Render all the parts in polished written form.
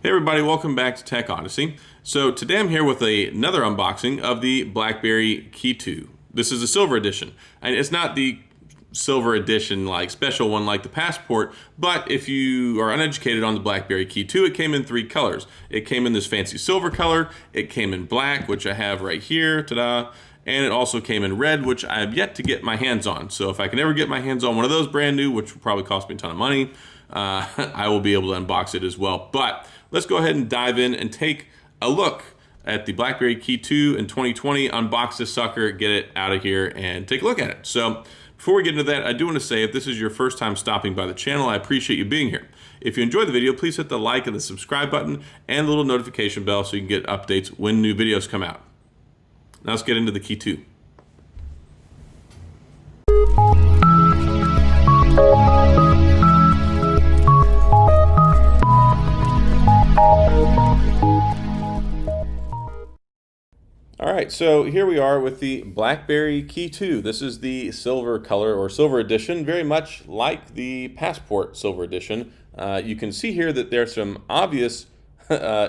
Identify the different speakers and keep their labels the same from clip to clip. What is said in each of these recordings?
Speaker 1: Hey everybody, welcome back to Tech Odyssey. So today I'm here with another unboxing of the BlackBerry KEY2. This is a silver edition, and it's not the silver edition like special one like the Passport, but if you are uneducated on the BlackBerry KEY2, it came in three colors. It came in this fancy silver color, it came in black, which I have right here, ta-da, and it also came in red, which I have yet to get my hands on. So if I can ever get my hands on one of those brand new, which will probably cost me a ton of money, I will be able to unbox it as well. But let's go ahead and dive in and take a look at the BlackBerry KEY2 in 2020, unbox this sucker, get it out of here, and take a look at it. So before we get into that, I do want to say if this is your first time stopping by the channel, I appreciate you being here. If you enjoyed the video, please hit the like and the subscribe button and the little notification bell so you can get updates when new videos come out. Now let's get into the KEY2. All right, so here we are with the BlackBerry KEY2. This is the silver color or silver edition, very much like the Passport silver edition. You can see here that there's some obvious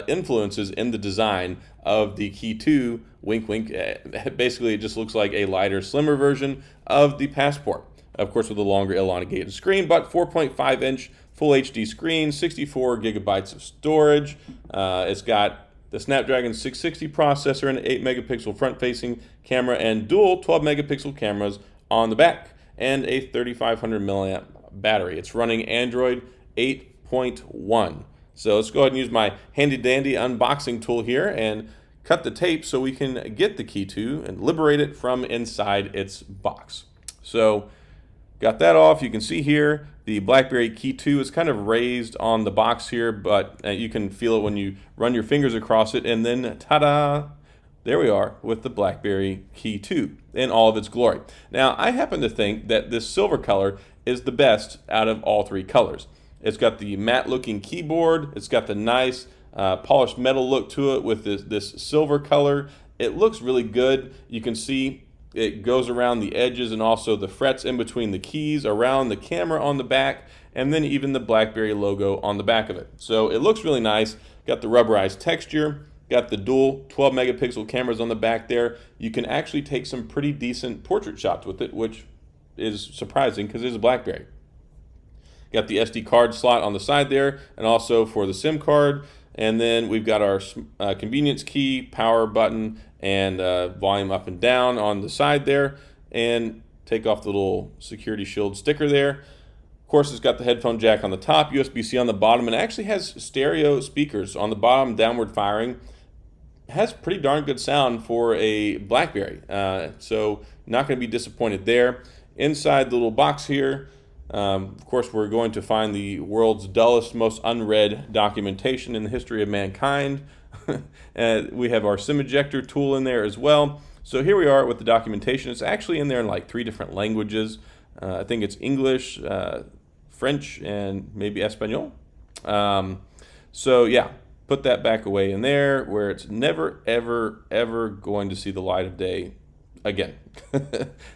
Speaker 1: influences in the design of the KEY2, wink wink. Basically it just looks like a lighter, slimmer version of the Passport. Of course with a longer elongated screen, but 4.5 inch full HD screen, 64 gigabytes of storage. It's got the Snapdragon 660 processor and an 8 megapixel front facing camera and dual 12 megapixel cameras on the back and a 3500 milliamp battery. It's running Android 8.1. So let's go ahead and use my handy dandy unboxing tool here and cut the tape so we can get the KEY2 and liberate it from inside its box. So got that off. You can see here the BlackBerry KEY2 is kind of raised on the box here, but you can feel it when you run your fingers across it, and then ta-da, there we are with the BlackBerry KEY2 in all of its glory. Now I happen to think that this silver color is the best out of all three colors. It's got the matte looking keyboard, it's got the nice polished metal look to it with this silver color. It looks really good. You can see it goes around the edges and also the frets in between the keys, around the camera on the back, and then even the BlackBerry logo on the back of it. So it looks really nice. Got the rubberized texture, got the dual 12 megapixel cameras on the back there. You can actually take some pretty decent portrait shots with it, which is surprising because it is a BlackBerry. Got the SD card slot on the side there, and also for the SIM card. And then we've got our convenience key, power button, and volume up and down on the side there. And take off the little security shield sticker there. Of course, it's got the headphone jack on the top, USB-C on the bottom, and it actually has stereo speakers on the bottom, downward firing. It has pretty darn good sound for a BlackBerry, so not going to be disappointed there. Inside the little box here, of course, we're going to find the world's dullest, most unread documentation in the history of mankind. We have our SIM ejector tool in there as well. So here we are with the documentation. It's actually in there in like 3 different languages. I think it's English, French, and maybe Espanol. So yeah, put that back away in there where it's never, ever, ever going to see the light of day again.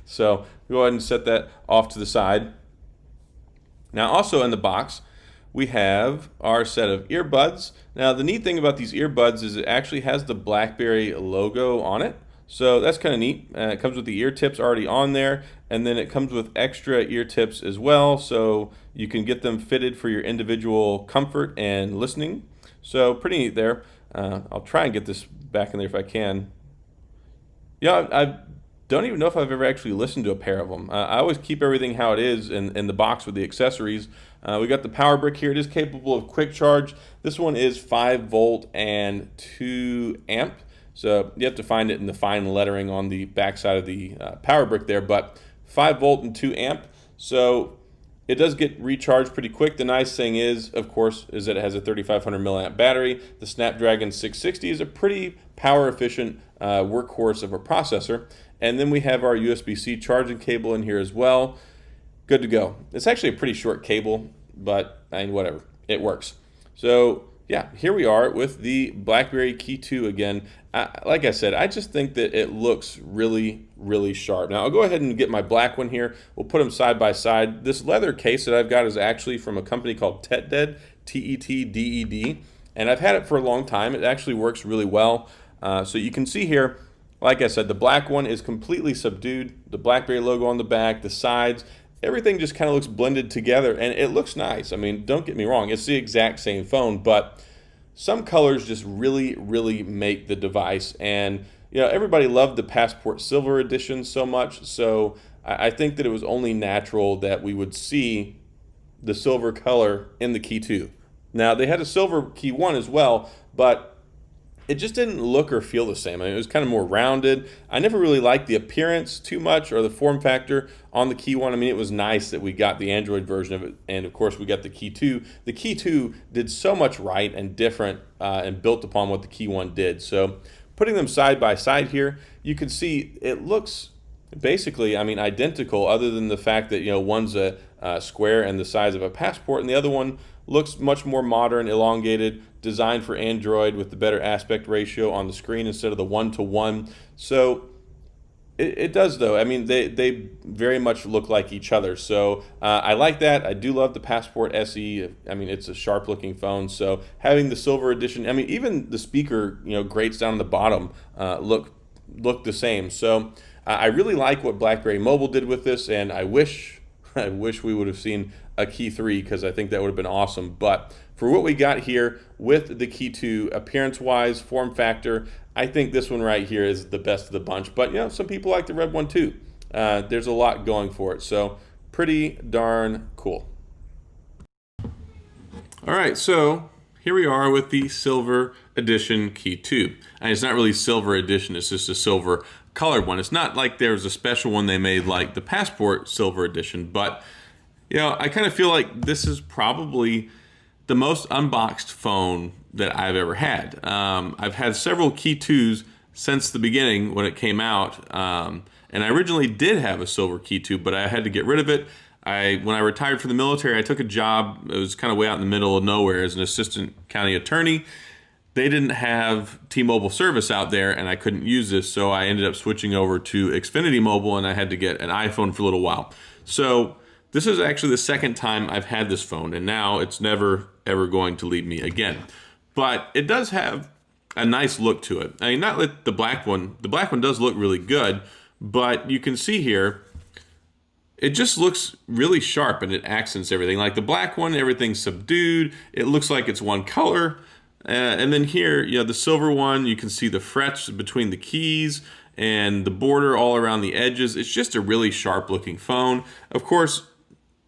Speaker 1: So go ahead and set that off to the side. Now also in the box, we have our set of earbuds. Now the neat thing about these earbuds is it actually has the BlackBerry logo on it. So that's kind of neat. It comes with the ear tips already on there, and then it comes with extra ear tips as well, so you can get them fitted for your individual comfort and listening. So pretty neat there. I'll try and get this back in there if I can. Yeah, I don't even know if I've ever actually listened to a pair of them. I always keep everything how it is in the box with the accessories. We got the power brick here. It is capable of quick charge. This one is 5 volt and 2 amp. So you have to find it in the fine lettering on the back side of the power brick there, but 5 volt and 2 amp. So it does get recharged pretty quick. The nice thing is, of course, is that it has a 3500 milliamp battery. The Snapdragon 660 is a pretty power efficient workhorse of a processor. And then we have our USB-C charging cable in here as well. Good to go. It's actually a pretty short cable, but I mean, whatever, it works. So yeah, here we are with the BlackBerry KEY2 again. Like I said, I just think that it looks really, really sharp. Now I'll go ahead and get my black one here. We'll put them side by side. This leather case that I've got is actually from a company called TETDED, T-E-T-D-E-D. and I've had it for a long time. It actually works really well. So you can see here, like I said, the black one is completely subdued. The BlackBerry logo on the back, the sides, everything just kind of looks blended together, and it looks nice. I mean, don't get me wrong, it's the exact same phone, but some colors just really, really make the device. And everybody loved the Passport Silver Edition so much, so I think that it was only natural that we would see the silver color in the Key 2. Now, they had a silver Key 1 as well, but it just didn't look or feel the same. I mean, it was kind of more rounded. I never really liked the appearance too much, or the form factor on the Key 1. I mean, it was nice that we got the Android version of it, and of course we got the Key 2. The Key 2 did so much right and different, and built upon what the Key 1 did. So putting them side by side here, you can see it looks basically, I mean, identical, other than the fact that one's a square and the size of a passport, and the other one looks much more modern, elongated, designed for Android with the better aspect ratio on the screen instead of the 1:1. So it does, though. I mean, they very much look like each other. So I like that. I do love the Passport SE. I mean, it's a sharp looking phone. So having the silver edition, I mean, even the speaker, grates down on the bottom look the same. So I really like what BlackBerry Mobile did with this, and I wish we would have seen a Key 3, because I think that would have been awesome. But for what we got here with the Key 2, appearance-wise, form factor, I think this one right here is the best of the bunch. But some people like the red one too. There's a lot going for it, so pretty darn cool. All right, so here we are with the Silver Edition Key 2. And it's not really Silver Edition, it's just a silver colored one. It's not like there's a special one they made like the Passport Silver Edition, but I kind of feel like this is probably the most unboxed phone that I've ever had. I've had several Key 2s since the beginning when it came out, and I originally did have a silver Key 2, but I had to get rid of it. When I retired from the military, I took a job. It was kind of way out in the middle of nowhere as an assistant county attorney. They didn't have T-Mobile service out there, and I couldn't use this, so I ended up switching over to Xfinity Mobile, and I had to get an iPhone for a little while. So this is actually the second time I've had this phone, and now it's never, ever going to leave me again. But it does have a nice look to it. I mean, not like the black one. The black one does look really good, but you can see here, it just looks really sharp, and it accents everything. Like the black one, everything's subdued. It looks like it's one color. And then here, the silver one, you can see the frets between the keys and the border all around the edges. It's just a really sharp looking phone. Of course,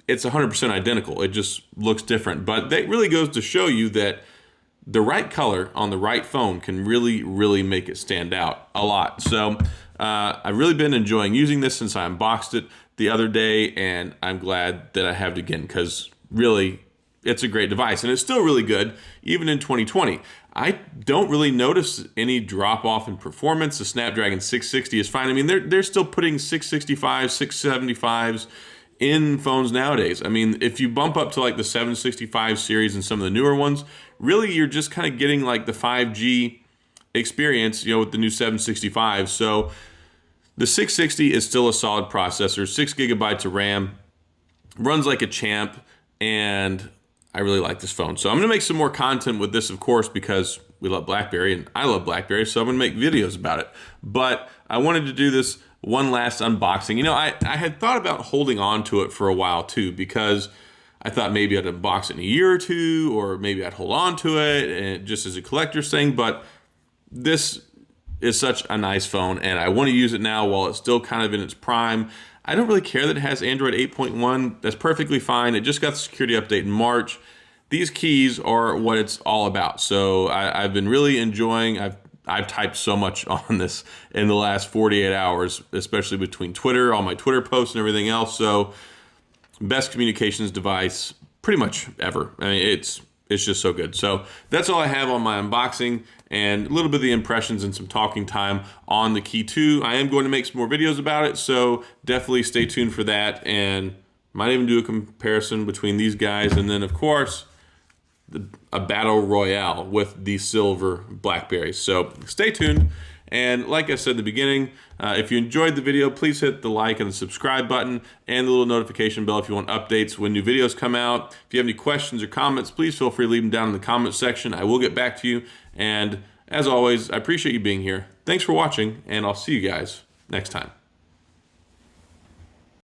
Speaker 1: it's 100% identical. It just looks different. But that really goes to show you that the right color on the right phone can really, really make it stand out a lot. So I've really been enjoying using this since I unboxed it the other day, and I'm glad that I have it again, because really, it's a great device, and it's still really good, even in 2020. I don't really notice any drop off in performance. The Snapdragon 660 is fine. I mean, they're still putting 665s, 675s in phones nowadays. I mean, if you bump up to like the 765 series and some of the newer ones, really you're just kind of getting like the 5G experience, with the new 765. So the 660 is still a solid processor, 6 gigabytes of RAM, runs like a champ, and I really like this phone. So I'm going to make some more content with this, of course, because we love BlackBerry and I love BlackBerry, so I'm going to make videos about it. But I wanted to do this one last unboxing. I had thought about holding on to it for a while too, because I thought maybe I'd unbox it in a year or two, or maybe I'd hold on to it and just as a collector's thing. But this is such a nice phone, and I want to use it now while it's still kind of in its prime. I don't really care that it has Android 8.1. That's perfectly fine. It just got the security update in March. These keys are what it's all about. So I've been really enjoying. I've typed so much on this in the last 48 hours, especially between Twitter, all my Twitter posts and everything else. So best communications device pretty much ever. I mean, it's just so good. So that's all I have on my unboxing, and a little bit of the impressions and some talking time on the Key 2. I am going to make some more videos about it, so definitely stay tuned for that, and might even do a comparison between these guys, and then of course a battle royale with the silver BlackBerry. So stay tuned, And like I said at the beginning, if you enjoyed the video, please hit the like and the subscribe button and the little notification bell if you want updates when new videos come out. If you have any questions or comments, please feel free to leave them down in the comment section. I will get back to you. And as always, I appreciate you being here. Thanks for watching, and I'll see you guys next time.